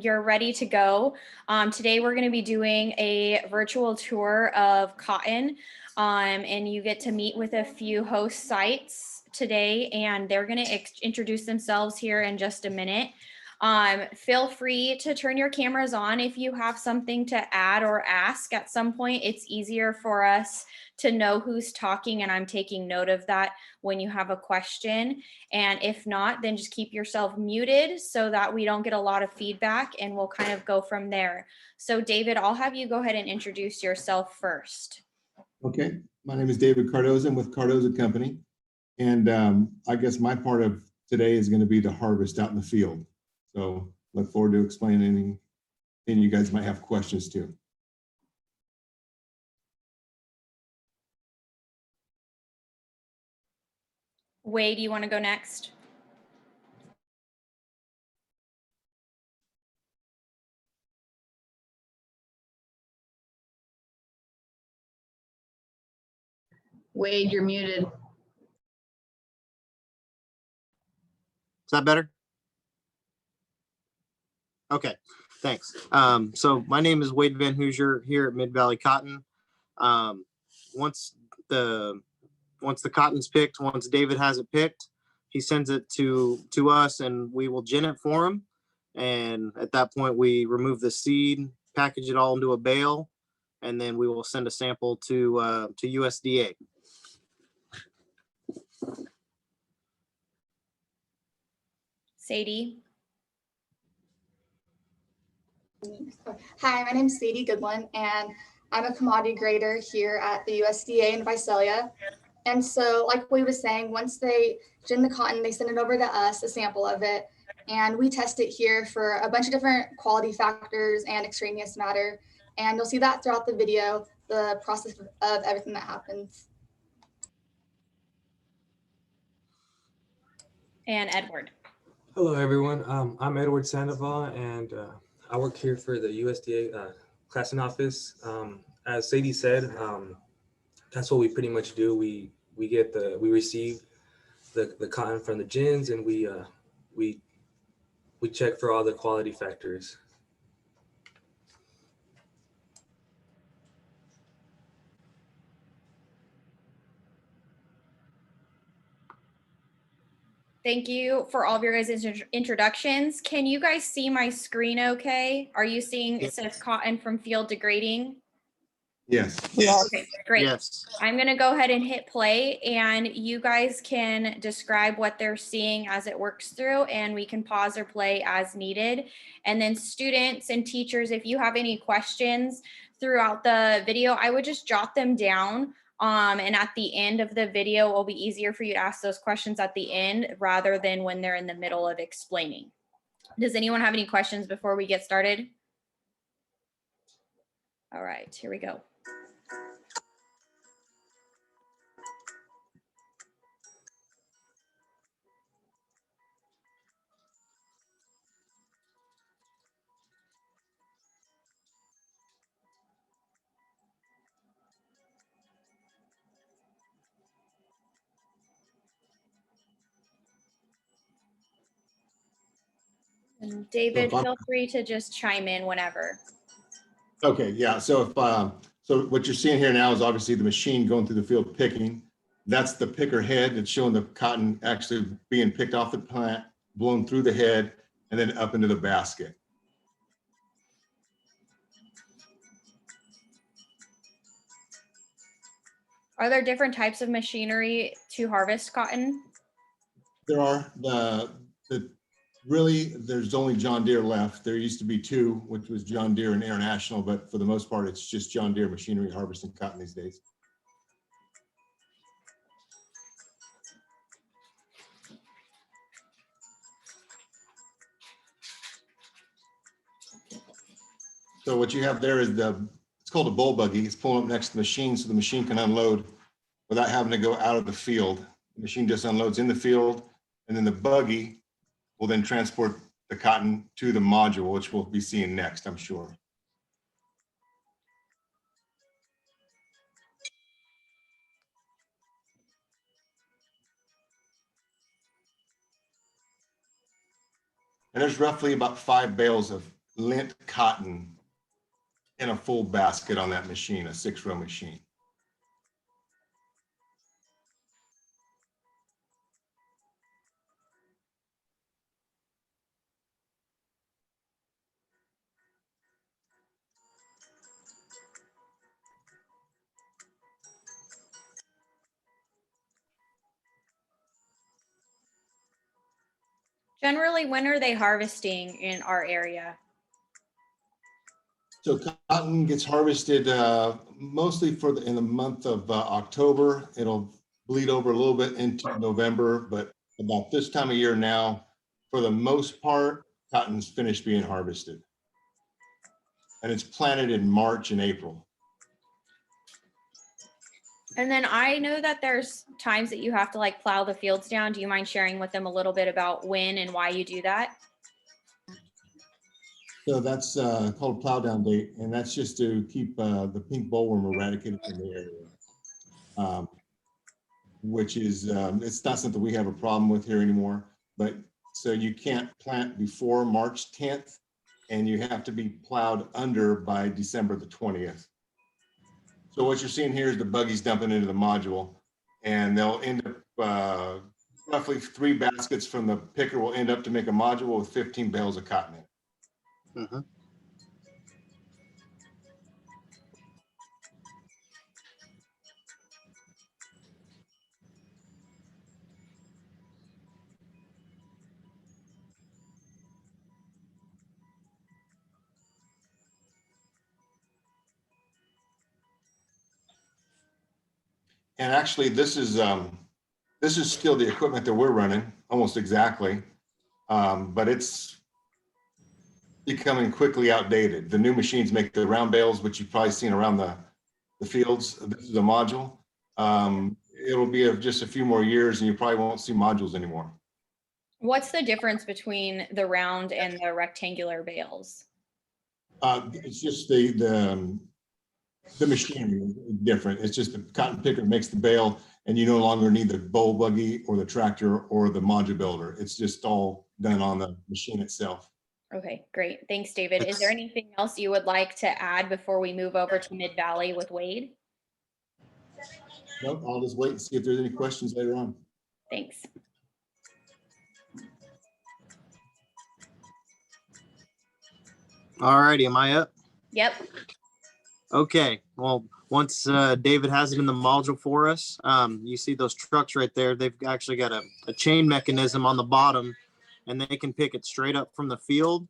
You're ready to go. Today we're going to be doing a virtual tour of cotton, and you get to meet with a few host sites today, and they're going to introduce themselves here in just a minute. Feel free to turn your cameras on if you have something to add or ask at some point. It's easier for us to know who's talking, and I'm taking note of that when you have a question. And if not, then just keep yourself muted so that we don't get a lot of feedback, and we'll kind of go from there. So David, I'll have you go ahead and introduce yourself first. Okay, my name is David Cardoza. I'm with Cardoza Company. And I guess my part of today is going to be the harvest out in the field. So look forward to explaining anything, and you guys might have questions too. Wade, do you want to go next? Wade, you're muted. Is that better? Okay, thanks. So my name is Wade VanHooser here at Mid-Valley Cotton. Once the cotton's picked, once David has it picked, he sends it to us, and we will gin it for him. And at that point, we remove the seed, package it all into a bale, and then we will send a sample to USDA. Sadie. Hi, my name is Sadie Goodwin, and I'm a commodity grader here at the USDA in Visalia. And so, like we was saying, once they gin the cotton, they send it over to us, a sample of it, and we test it here for a bunch of different quality factors and extraneous matter. And you'll see that throughout the video, the process of everything that happens. And Edward. Hello, everyone. I'm Edward Sandoval, and I work here for the USDA classing office. As Sadie said, that's what we pretty much do. We receive the cotton from the gins, and we check for all the quality factors. Thank you for all of your guys' introductions. Can you guys see my screen okay? Are you seeing it says cotton from field to grading? Yes. Okay, great. Yes. I'm going to go ahead and hit play, and you guys can describe what they're seeing as it works through, and we can pause or play as needed. And then students and teachers, if you have any questions throughout the video, I would just jot them down. And at the end of the video, it will be easier for you to ask those questions at the end rather than when they're in the middle of explaining. Does anyone have any questions before we get started? All right, here we go. And David, feel free to just chime in whenever. Okay, yeah. So if so what you're seeing here now is obviously the machine going through the field picking. That's the picker head. It's showing the cotton actually being picked off the plant, blown through the head, and then up into the basket. Are there different types of machinery to harvest cotton? There are really, there's only John Deere left. There used to be two, which was John Deere and International, but for the most part, it's just John Deere machinery harvesting cotton these days. So what you have there is it's called a bull buggy. It's pulling up next to the machine so the machine can unload without having to go out of the field. The machine just unloads in the field, and then the buggy will then transport the cotton to the module, which we'll be seeing next, I'm sure. And there's roughly about 5 bales of lint cotton in a full basket on that machine, a 6-row machine. Generally, when are they harvesting in our area? So cotton gets harvested mostly in the month of October. It'll bleed over a little bit into November, but about this time of year now, for the most part, cotton's finished being harvested. And it's planted in March and April. And then I know that there's times that you have to like plow the fields down. Do you mind sharing with them a little bit about when and why you do that? So that's called plow down date, and that's just to keep the pink bollworm eradicated from the area. Which is, it's not something we have a problem with here anymore, but so you can't plant before March 10th, and you have to be plowed under by December the 20th. So what you're seeing here is the buggies dumping into the module, and they'll end up, roughly 3 baskets from the picker will end up to make a module with 15 bales of cotton in it. Mhm. And actually, this is still the equipment that we're running, almost exactly, but it's becoming quickly outdated. The new machines make the round bales, which you've probably seen around the fields. This is a module. It'll be just a few more years, and you probably won't see modules anymore. What's the difference between the round and the rectangular bales? It's just the machinery is different. It's just the cotton picker makes the bale, and you no longer need the bowl buggy or the tractor or the module builder. It's just all done on the machine itself. Okay, great. Thanks, David. Is there anything else you would like to add before we move over to Mid Valley with Wade? Nope, I'll just wait and see if there's any questions later on. Thanks. All righty, am I up? Yep. Okay, well, once David has it in the module for us, you see those trucks right there. They've actually got a chain mechanism on the bottom, and they can pick it straight up from the field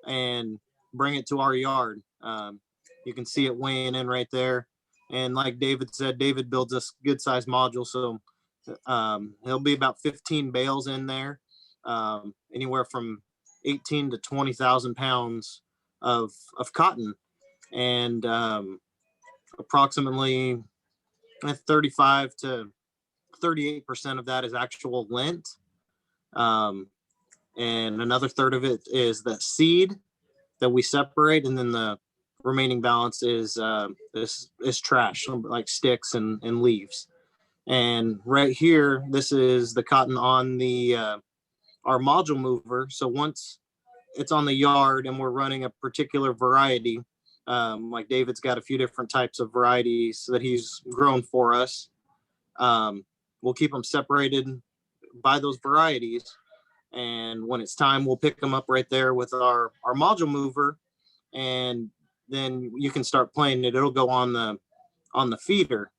and bring it to our yard. You can see it weighing in right there. And like David said, David builds us good sized module. So there'll be about 15 bales in there, anywhere from 18 to 20,000 pounds of cotton. And approximately 35 to 38% of that is actual lint. And another third of it is the seed that we separate. And then the remaining balance is trash, like sticks and leaves. And right here, this is the cotton on the our module mover. So once it's on the yard and we're running a particular variety, like David's got a few different types of varieties that he's grown for us. We'll keep them separated by those varieties. And when it's time, we'll pick them up right there with our module mover. And then you can start playing it. It'll go on the feeder.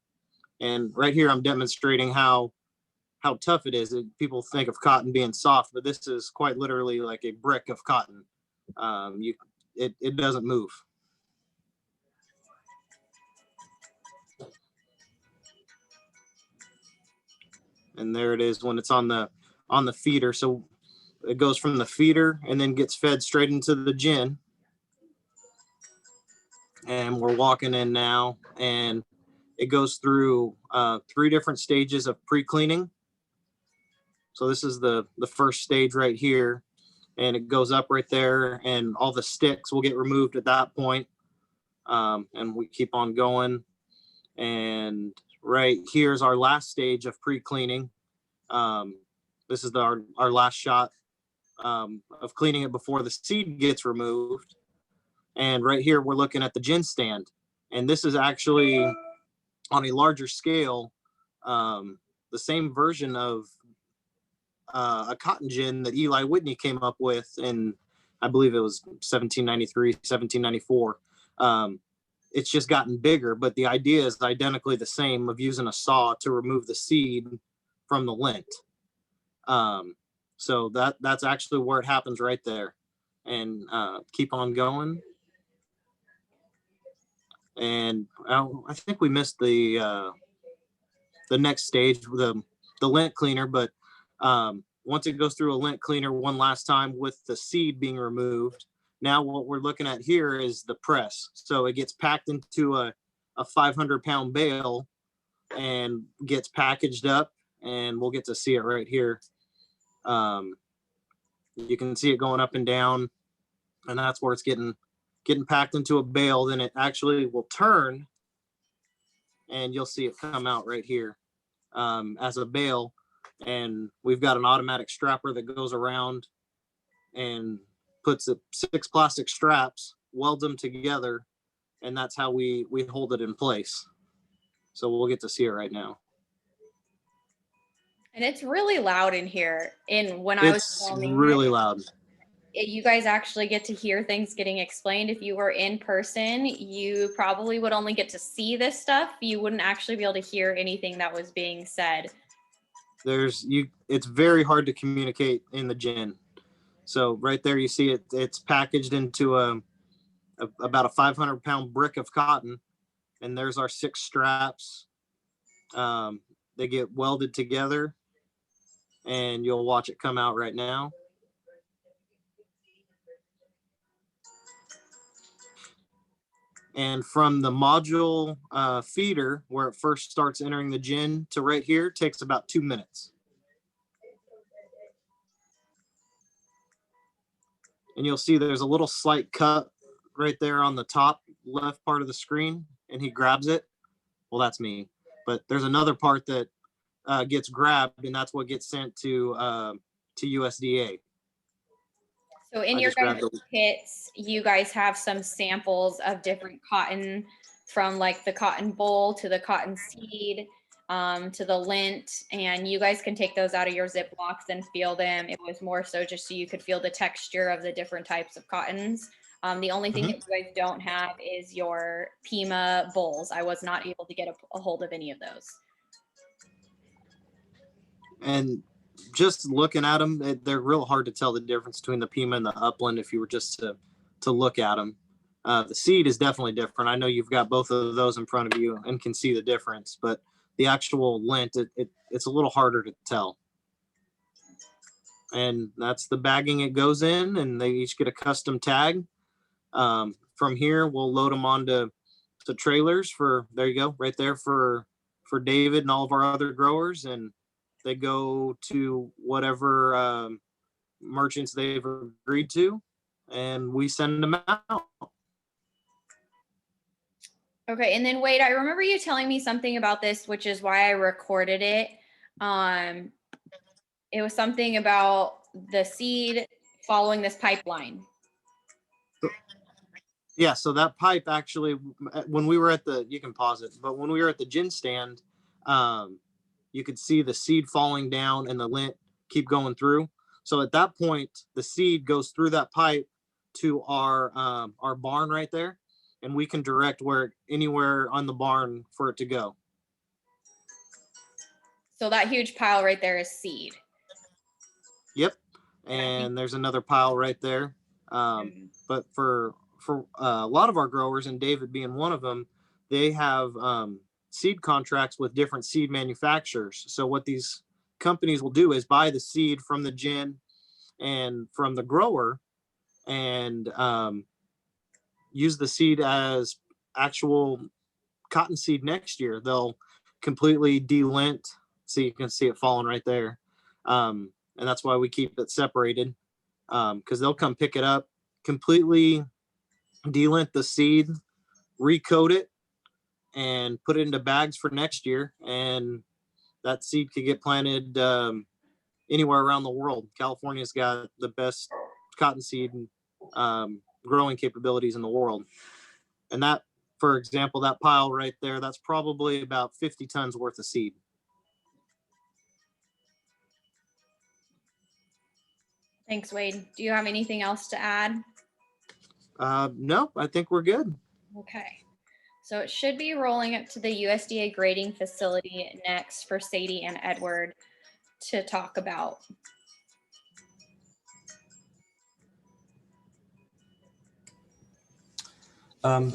And right here, I'm demonstrating how tough it is. People think of cotton being soft, but this is quite literally like a brick of cotton. It doesn't move. And there it is when it's on the feeder. So it goes from the feeder and then gets fed straight into the gin. And we're walking in now, and it goes through 3 different stages of pre-cleaning. So this is the first stage right here, and it goes up right there, and all the sticks will get removed at that point. And we keep on going. And right here's our last stage of pre-cleaning. This is our last shot of cleaning it before the seed gets removed. And right here, we're looking at the gin stand. And this is actually on a larger scale, the same version of a cotton gin that Eli Whitney came up with in, I believe it was 1793, 1794. It's just gotten bigger, but the idea is identically the same, of using a saw to remove the seed from the lint. So that's actually where it happens right there. And keep on going. And I think we missed the next stage, the lint cleaner, but once it goes through a lint cleaner one last time with the seed being removed, now what we're looking at here is the press. So it gets packed into a 500-pound bale and gets packaged up, and we'll get to see it right here. You can see it going up and down, and that's where it's getting packed into a bale. Then it actually will turn, and you'll see it come out right here as a bale. And we've got an automatic strapper that goes around and puts 6 plastic straps, welds them together, and that's how we hold it in place. So we'll get to see it right now. And it's really loud in here. And when I was It's filming really it, loud. you guys actually get to hear things getting explained. If you were in person, you probably would only get to see this stuff. You wouldn't actually be able to hear anything that was being said. It's very hard to communicate in the gin. So right there, you see it, it's packaged into about a 500-pound brick of cotton. And there's our 6 straps. They get welded together, and you'll watch it come out right now. And from the module feeder, where it first starts entering the gin, to right here takes about 2 minutes. And you'll see there's a little slight cut right there on the top left part of the screen, and he grabs it. Well, that's me. But there's another part that gets grabbed, and that's what gets sent to USDA. So in your guys' kits, you guys have some samples of different cotton, from like the cotton boll to the cotton seed to the lint, and you guys can take those out of your Ziplocs and feel them. It was more so just so you could feel the texture of the different types of cottons. The only thing that you guys don't have is your Pima bowls. I was not able to get a hold of any of those. And just looking at them, they're real hard to tell the difference between the Pima and the Upland if you were just to look at them. The seed is definitely different. I know you've got both of those in front of you and can see the difference, but the actual lint, it's a little harder to tell. And that's the bagging it goes in, and they each get a custom tag. From here, we'll load them onto trailers there you go, right there for David and all of our other growers, and they go to whatever merchants they've agreed to, and we send them out. Okay, and then Wade, I remember you telling me something about this, which is why I recorded it. It was something about the seed following this pipeline. Yeah, so that pipe actually, when we were at you can pause it, but when we were at the gin stand, you could see the seed falling down and the lint keep going through. So at that point, the seed goes through that pipe to our barn right there, and we can direct anywhere on the barn for it to go. So that huge pile right there is seed. Yep. And there's another pile right there. But for a lot of our growers, and David being one of them, they have seed contracts with different seed manufacturers. So what these companies will do is buy the seed from the gin and from the grower, and use the seed as actual cotton seed next year. They'll completely de-lint, so you can see it falling right there. And that's why we keep it separated, because they'll come pick it up, completely de-lint the seed, recoat it, and put it into bags for next year. And that seed could get planted anywhere around the world. California's got the best cottonseed growing capabilities in the world. And that, for example, that pile right there, that's probably about 50 tons worth of seed. Thanks, Wade. Do you have anything else to add? No, I think we're good. Okay. So it should be rolling up to the USDA grading facility next for Sadie and Edward to talk about.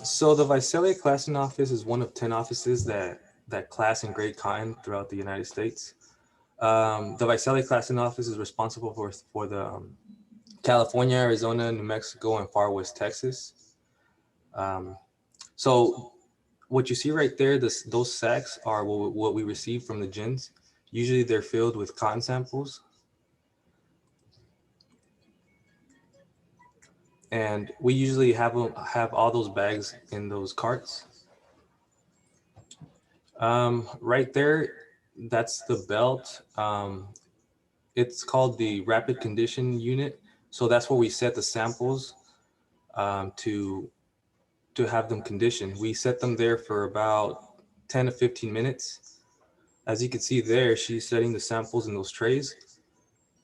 So the Visalia classing office is one of 10 offices that class and grade cotton throughout the United States. The Visalia classing office is responsible for the California, Arizona, New Mexico, and far west Texas. So what you see right there, those sacks are what we receive from the gins. Usually they're filled with cotton samples. And we usually have all those bags in those carts. Right there, that's the belt. It's called the rapid condition unit. So that's where we set the samples to have them conditioned. We set them there for about 10 to 15 minutes. As you can see there, she's setting the samples in those trays,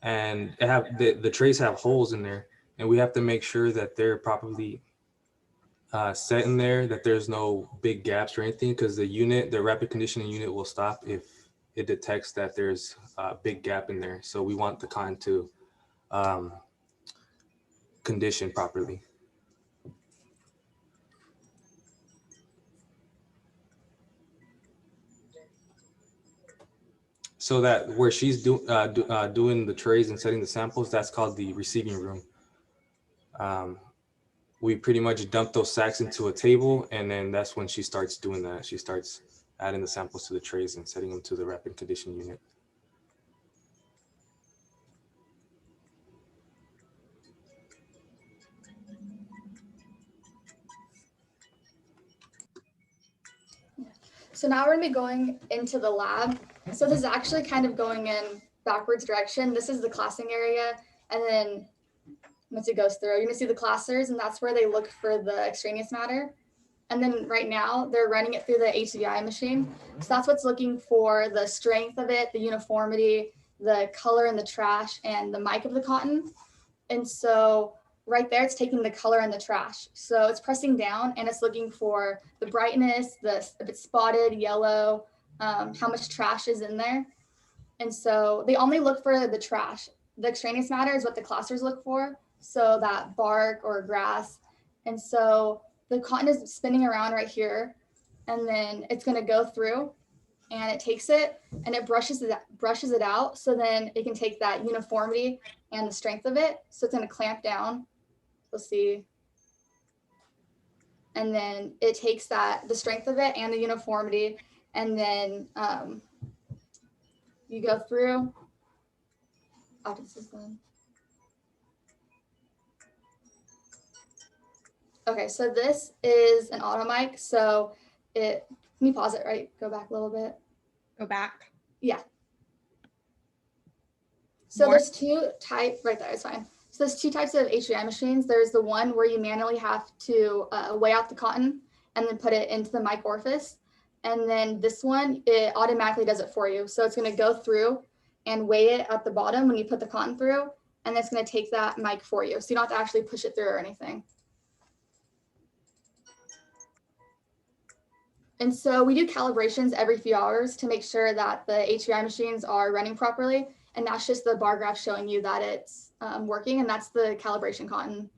and the trays have holes in there, and we have to make sure that they're properly set in there, that there's no big gaps or anything, because the rapid conditioning unit will stop if it detects that there's a big gap in there. So we want the cotton to condition properly. So that where she's doing the trays and setting the samples, that's called the receiving room. We pretty much dump those sacks into a table, and then that's when she starts doing that. She starts adding the samples to the trays and setting them to the rapid condition unit. So now we're gonna be going into the lab. So this is actually kind of going in backwards direction. This is the classing area. And then once it goes through, you're gonna see the classers, and that's where they look for the extraneous matter. And then right now they're running it through the HDI machine. So that's what's looking for the strength of it, the uniformity, the color in the trash, and the mic of the cotton. And so right there, it's taking the color and the trash. So it's pressing down and it's looking for the brightness, if it's spotted, yellow, how much trash is in there. And so they only look for the trash. The extraneous matter is what the classers look for. So that bark or grass. And so the cotton is spinning around right here, and then it's gonna go through and it takes it and it brushes it out. So then it can take that uniformity and the strength of it. So it's gonna clamp down. We'll see. And then it takes the strength of it and the uniformity, and then you go through. After this is done. Okay, so this is an auto mic. So can you pause it, right? Go back a little bit. Go back. Yeah. So More? there's two types, right there, it's fine. So there's two types of HDI machines. There's the one where you manually have to weigh out the cotton and then put it into the mic orifice. And then this one, it automatically does it for you. So it's gonna go through and weigh it at the bottom when you put the cotton through, and it's gonna take that mic for you. So you don't have to actually push it through or anything. And so we do calibrations every few hours to make sure that the HDI machines are running properly. And that's just the bar graph showing you that it's working, and that's the calibration cotton.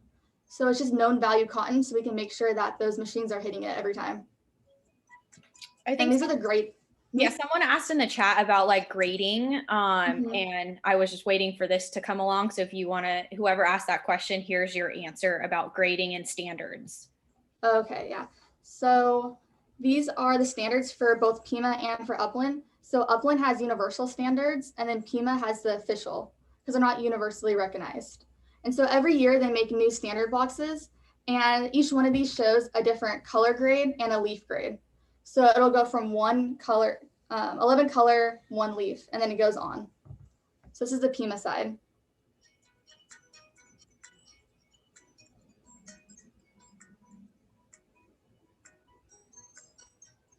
So it's just known value cotton, so we can make sure that those machines are hitting it every time. I And think these are the great. Yeah, someone asked in the chat about like grading, Mhm. and I was just waiting for this to come along. So if you want to, whoever asked that question, here's your answer about grading and standards. Okay, yeah. So these are the standards for both Pima and for Upland. So Upland has universal standards, and then Pima has the official, because they're not universally recognized. And so every year they make new standard boxes, and each one of these shows a different color grade and a leaf grade. So it'll go from one color, 11 color, one leaf, and then it goes on. So So this is the Pima side.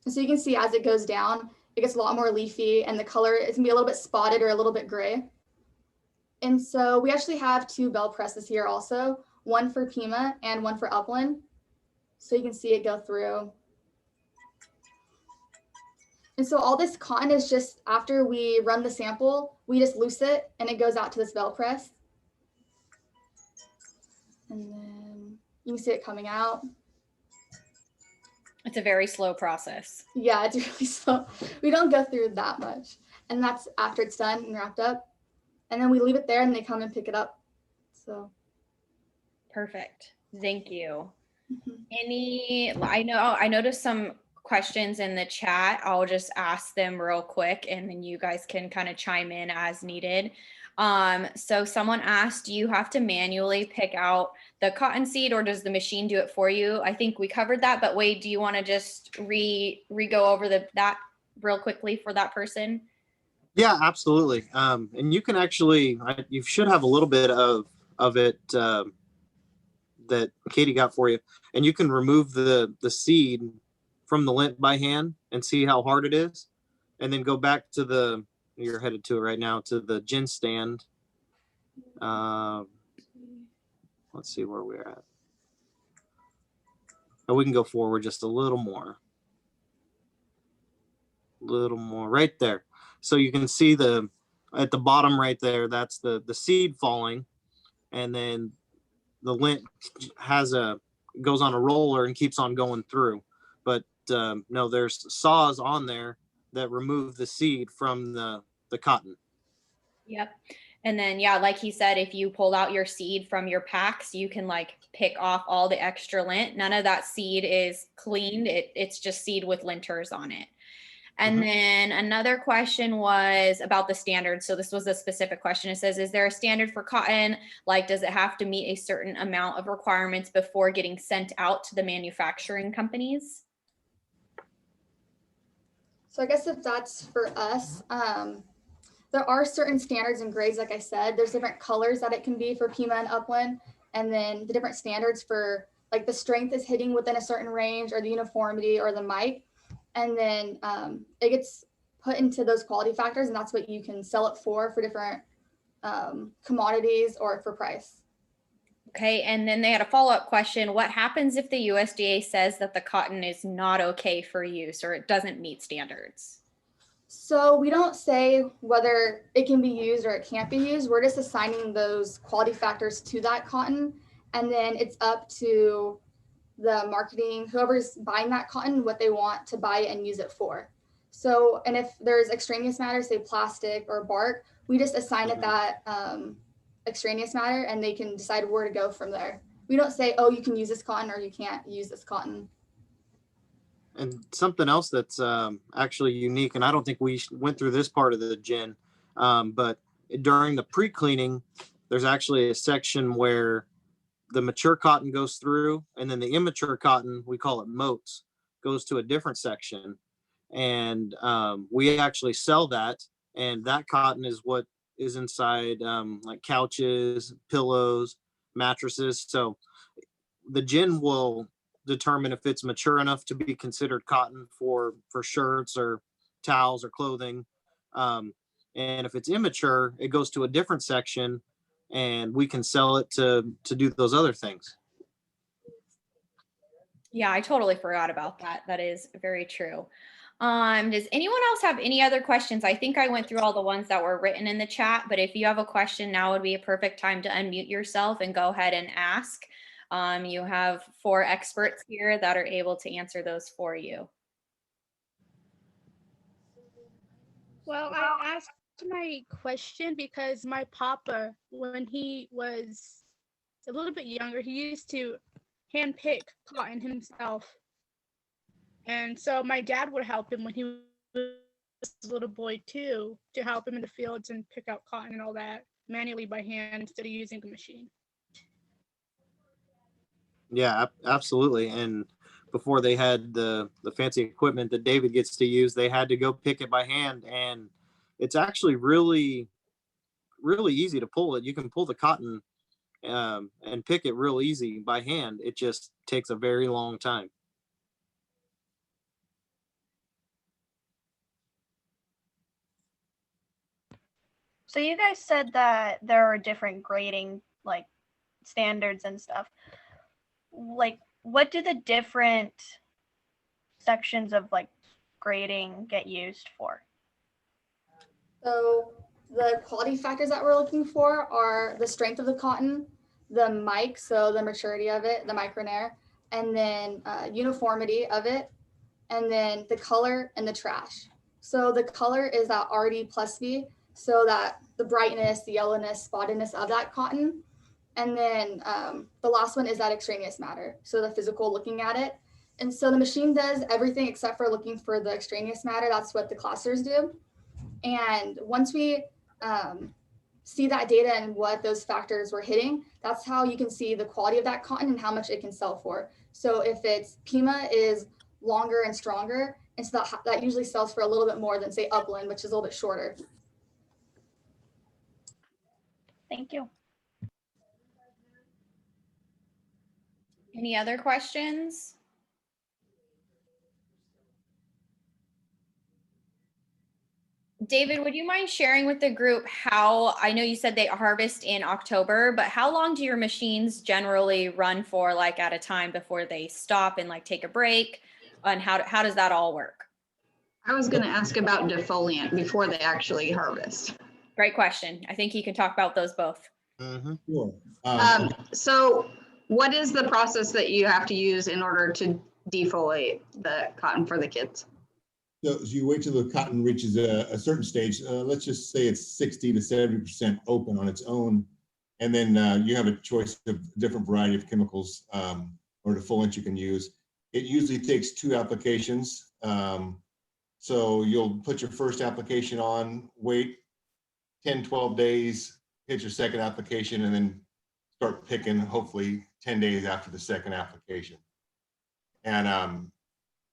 And so you can see as it goes down, it gets a lot more leafy and the color is gonna be a little bit spotted or a little bit gray. And so we actually have 2 bell presses here also, one for Pima and one for Upland. So you can see it go through. And so all this cotton is just after we run the sample, we just loose it and it goes out to this bell press. And then you can see it coming out. It's a very slow process. Yeah, it's really slow. We don't go through that much. And that's after it's done and wrapped up. And then we leave it there and they come and pick it up. So. Perfect. Thank you. Mhm. I noticed some questions in the chat. I'll just ask them real quick and then you guys can kind of chime in as needed. So someone asked, do you have to manually pick out the cotton seed or does the machine do it for you? I think we covered that, but Wade, do you want to just re-go over that real quickly for that person? Yeah, absolutely. And you can actually, you should have a little bit of it that Katie got for you, and you can remove the seed from the lint by hand and see how hard it is, and then go back to you're headed to it right now, to the gin stand. Let's see where we're at. And we can go forward just a little more right there. So you can see at the bottom right there, that's the seed falling, and then the lint goes on a roller and keeps on going through. But no, there's saws on there that remove the seed from the cotton. Yep. And then, yeah, like he said, if you pulled out your seed from your packs, you can like pick off all the extra lint. None of that seed is cleaned. It's just seed with linters on it. And then another question was about the standards. So this was a specific question. It says, is there a standard for cotton? Like, does it have to meet a certain amount of requirements before getting sent out to the manufacturing companies? So I guess if that's for us, there are certain standards and grades, like I said. There's different colors that it can be for Pima and Upland, and then the different standards for like the strength is hitting within a certain range, or the uniformity, or the mic. And then it gets put into those quality factors, and that's what you can sell it for different commodities or for price. Okay, and then they had a follow-up question. What happens if the USDA says that the cotton is not okay for use or it doesn't meet standards? So we don't say whether it can be used or it can't be used. We're just assigning those quality factors to that cotton. And then it's up to the marketing, whoever's buying that cotton, what they want to buy it and use it for. So, and if there's extraneous matter, say plastic or bark, we just assign it that extraneous matter and they can decide where to go from there. We don't say, oh, you can use this cotton or you can't use this cotton. And something else that's actually unique, and I don't think we went through this part of the gin, but during the pre-cleaning, there's actually a section where the mature cotton goes through, and then the immature cotton, we call it motes, goes to a different section. And we actually sell that, and that cotton is what is inside like couches, pillows, mattresses. So the gin will determine if it's mature enough to be considered cotton for shirts or towels or clothing. And if it's immature, it goes to a different section and we can sell it to do those other things. Yeah, I totally forgot about that. That is very true. Does anyone else have any other questions? I think I went through all the ones that were written in the chat, but if you have a question, now would be a perfect time to unmute yourself and go ahead and ask. You have 4 experts here that are able to answer those for you. Well, I asked my question because my papa, when he was a little bit younger, he used to hand pick cotton himself. And so my dad would help him when he was a little boy too, to help him in the fields and pick out cotton and all that manually by hand instead of using a machine. Yeah, absolutely. And before they had the fancy equipment that David gets to use, they had to go pick it by hand. And it's actually really, really easy to pull it. You can pull the cotton and pick it real easy by hand. It just takes a very long time. So you guys said that there are different grading like standards and stuff. Like what do the different sections of like grading get used for? So the quality factors that we're looking for are the strength of the cotton, the mic, so the maturity of it, the micronair, and then uniformity of it, and then the color and the trash. So the color is that RD plus V, so that the brightness, the yellowness, spottedness of that cotton. And then the last one is that extraneous matter, so the physical looking at it. And so the machine does everything except for looking for the extraneous matter. That's what the classers do. And once we see that data and what those factors were hitting, that's how you can see the quality of that cotton and how much it can sell for. So if its Pima is longer and stronger, and so that usually sells for a little bit more than say Upland, which is a little bit shorter. Thank you. Any other questions? David, would you mind sharing with the group how, I know you said they harvest in October, but how long do your machines generally run for, like at a time before they stop and like take a break? And how does that all work? I was going to ask about defoliant before they actually harvest. Great question. I think you can talk about those both. Sure. So what is the process that you have to use in order to defoliate the cotton for the kids? So you wait till the cotton reaches a certain stage. Let's just say it's 60 to 70% open on its own. And then you have a choice of different variety of chemicals or defoliants you can use. It usually takes 2 applications. So you'll put your first application on, wait 10, 12 days, hit your second application, and then start picking hopefully 10 days after the second application. And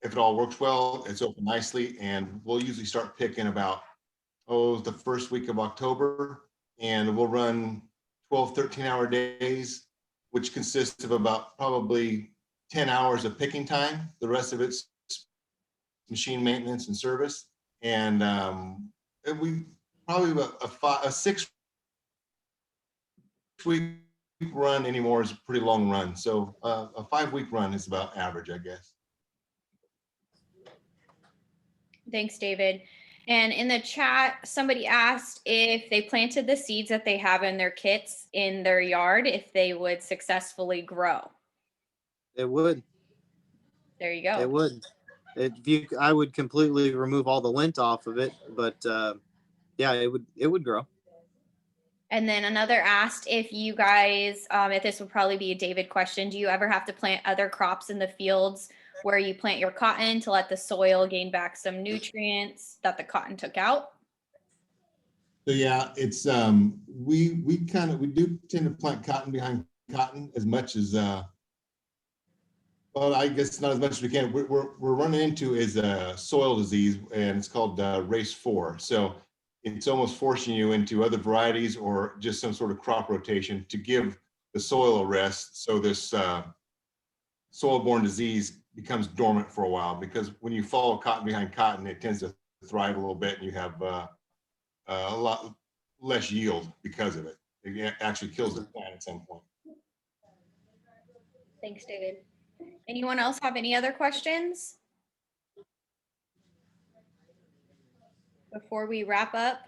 if it all works well, it's open nicely, and we'll usually start picking about, the first week of October, and we'll run 12, 13-hour days, which consists of about probably 10 hours of picking time. The rest of it's machine maintenance and service. And we probably about a 6-week run anymore is a pretty long run. So a 5-week run is about average, I guess. Thanks, David. And in the chat, somebody asked if they planted the seeds that they have in their kits in their yard, if they would successfully grow. It would. There you go. It would. I would completely remove all the lint off of it, but yeah, it would grow. And then another asked if you guys, if this would probably be a David question, do you ever have to plant other crops in the fields where you plant your cotton to let the soil gain back some nutrients that the cotton took out? So yeah, it's we do tend to plant cotton behind cotton as much as well, I guess not as much as we can. We're running into is a soil disease, and it's called race 4. So it's almost forcing you into other varieties or just some sort of crop rotation to give the soil a rest. So this soil-borne disease becomes dormant for a while, because when you follow cotton behind cotton, it tends to thrive a little bit, and you have a lot less yield because of it. It actually kills the plant at some point. Thanks, David. Anyone else have any other questions before we wrap up?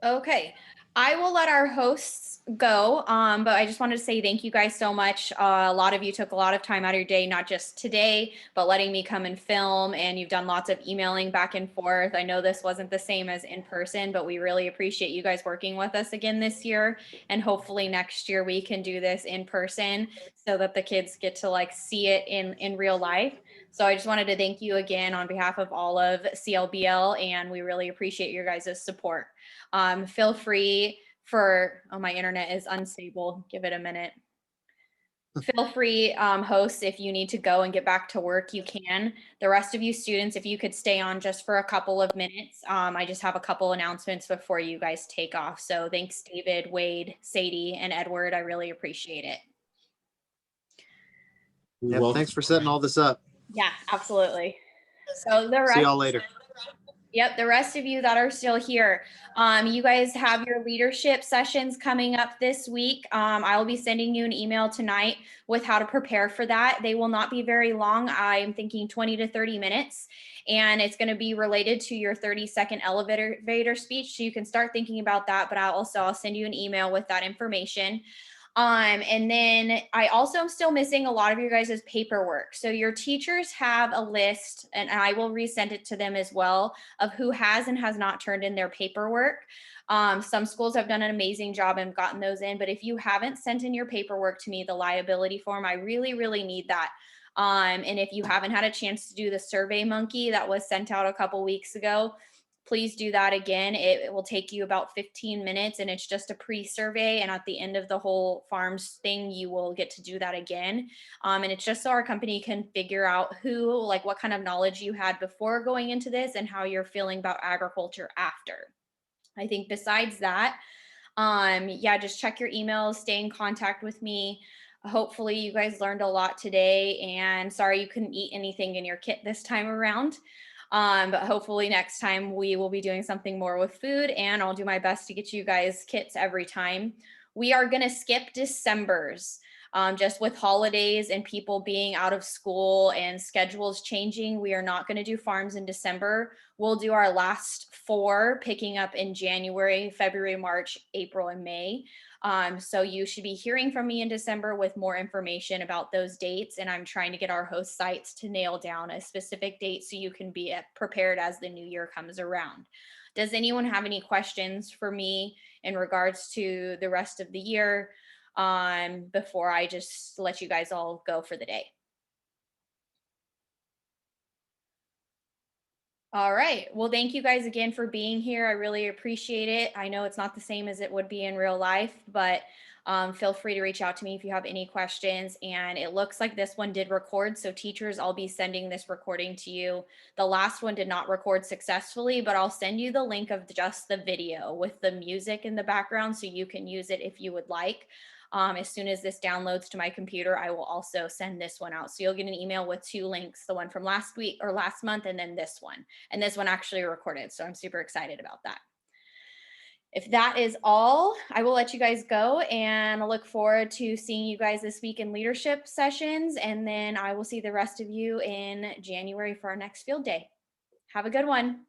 Okay, I will let our hosts go, but I just wanted to say thank you guys so much. A lot of you took a lot of time out of your day, not just today, but letting me come and film, and you've done lots of emailing back and forth. I know this wasn't the same as in person, but we really appreciate you guys working with us again this year, and hopefully next year we can do this in person so that the kids get to like see it in real life. So I just wanted to thank you again on behalf of all of CLBL, and we really appreciate your guys' support. Feel free for, oh, my internet is unstable. Give it a minute. Feel free, hosts, if you need to go and get back to work, you can. The rest of you students, if you could stay on just for a couple of minutes. I just have a couple announcements before you guys take off. So thanks, David, Wade, Sadie, and Edward. I really appreciate it. Yep, thanks for setting all this up. Yeah, absolutely. So the See rest, y'all later. yep, the rest of you that are still here, you guys have your leadership sessions coming up this week. I will be sending you an email tonight with how to prepare for that. They will not be very long. I'm thinking 20 to 30 minutes, and it's going to be related to your 30-second elevator speech. So you can start thinking about that, but I'll send you an email with that information. And then I also am still missing a lot of your guys' paperwork. So your teachers have a list, and I will resend it to them as well, of who has and has not turned in their paperwork. Some schools have done an amazing job and gotten those in, but if you haven't sent in your paperwork to me, the liability form, I really, really need that. And if you haven't had a chance to do the Survey Monkey that was sent out a couple weeks ago, please do that again. It will take you about 15 minutes, and it's just a pre-survey. And at the end of the whole farms thing, you will get to do that again. And it's just so our company can figure out what kind of knowledge you had before going into this and how you're feeling about agriculture after. I think besides that, just check your emails, stay in contact with me. Hopefully you guys learned a lot today, and sorry you couldn't eat anything in your kit this time around. But hopefully next time we will be doing something more with food, and I'll do my best to get you guys kits every time. We are going to skip December's, just with holidays and people being out of school and schedules changing. We are not going to do farms in December. We'll do our last 4 picking up in January, February, March, April, and May. So you should be hearing from me in December with more information about those dates. And I'm trying to get our host sites to nail down a specific date so you can be prepared as the new year comes around. Does anyone have any questions for me in regards to the rest of the year before I just let you guys all go for the day? All right. Well, thank you guys again for being here. I really appreciate it. I know it's not the same as it would be in real life, but feel free to reach out to me if you have any questions. And it looks like this one did record. So teachers, I'll be sending this recording to you. The last one did not record successfully, but I'll send you the link of just the video with the music in the background so you can use it if you would like. As soon as this downloads to my computer, I will also send this one out. So you'll get an email with 2 links, the one from last week or last month, and then this one. And this one actually recorded. So I'm super excited about that. If that is all, I will let you guys go, and I look forward to seeing you guys this week in leadership sessions. And then I will see the rest of you in January for our next field day. Have a good one.